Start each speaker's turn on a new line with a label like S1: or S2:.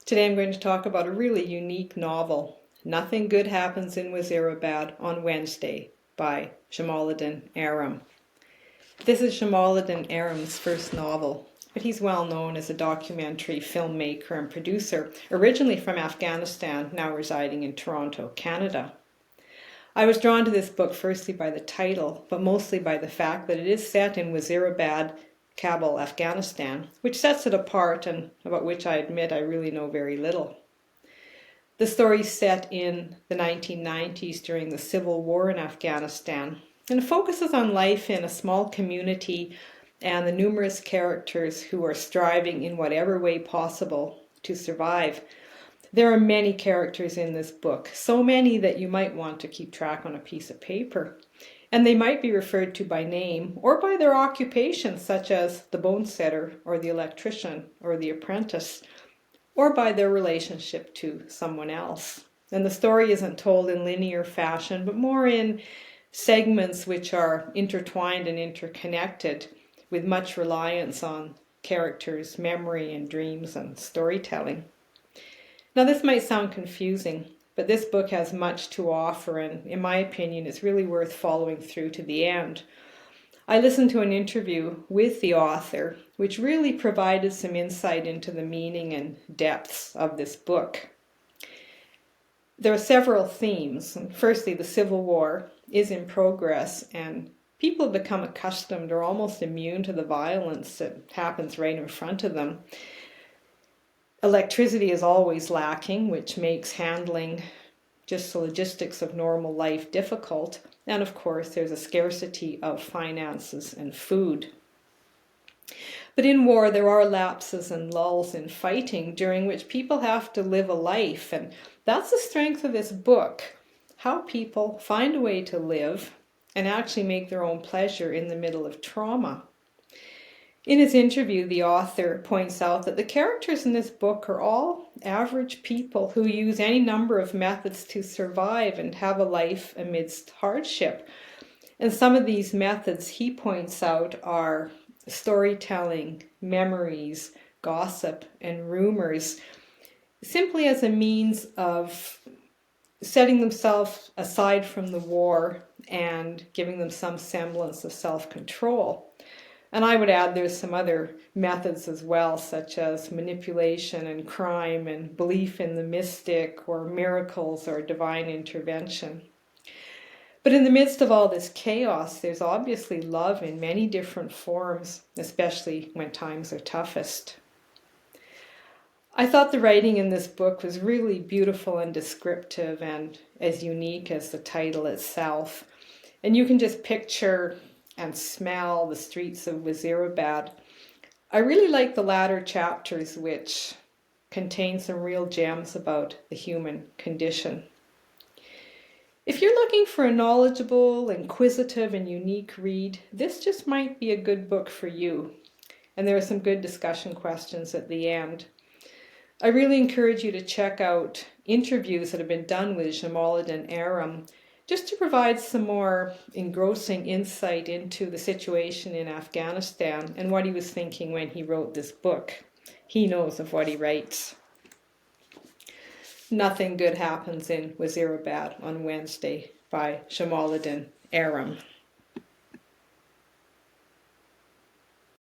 S1: Today I'm going to talk about a really unique novel, Nothing Good Happens in Wazirabad on Wednesday by Jamaluddin Aram. This is Jamaluddin Aram's first novel, but he's well known as a documentary filmmaker and producer, originally from Afghanistan, now residing in Toronto, Canada. I was drawn to this book firstly by the title, but mostly by the fact that it is set in Wazirabad, Kabul, Afghanistan, which sets it apart and about which I admit I really know very little. The story is set in the 1990s during the civil war in Afghanistan, and it focuses on life in a small community and the numerous characters who are striving in whatever way possible to survive. There are many characters in this book, so many that you might want to keep track on a piece of paper. And they might be referred to by name or by their occupation, such as the bone setter or the electrician or the apprentice, or by their relationship to someone else. And the story isn't told in linear fashion, but more in segments which are intertwined and interconnected, with much reliance on characters' memory and dreams and storytelling. Now, this might sound confusing, but this book has much to offer, and in my opinion, it's really worth following through to the end. I listened to an interview with the author, which really provided some insight into the meaning and depths of this book. There are several themes. Firstly, the Civil War is in progress, and people have become accustomed or almost immune to the violence that happens right in front of them. Electricity is always lacking, which makes handling just the logistics of normal life difficult. And of course, there's a scarcity of finances and food. But in war, there are lapses and lulls in fighting during which people have to live a life. And that's the strength of this book, how people find a way to live and actually make their own pleasure in the middle of trauma. In his interview, the author points out that the characters in this book are all average people who use any number of methods to survive and have a life amidst hardship. And some of these methods, he points out, are storytelling, memories, gossip, and rumors, simply as a means of setting themselves aside from the war and giving them some semblance of self-control. And I would add there's some other methods as well, such as manipulation and crime and belief in the mystic or miracles or divine intervention. But in the midst of all this chaos, there's obviously love in many different forms, especially when times are toughest. I thought the writing in this book was really beautiful and descriptive and as unique as the title itself. And you can just picture and smell the streets of Wazirabad. I really like the latter chapters, which contain some real gems about the human condition. If you're looking for a knowledgeable, inquisitive, and unique read, this just might be a good book for you. And there are some good discussion questions at the end. I really encourage you to check out interviews that have been done with Jamaluddin Aram, just to provide some more engrossing insight into the situation in Afghanistan and what he was thinking when he wrote this book. He knows of what he writes. Nothing Good Happens in Wazirabad on Wednesday by Jamaluddin Aram.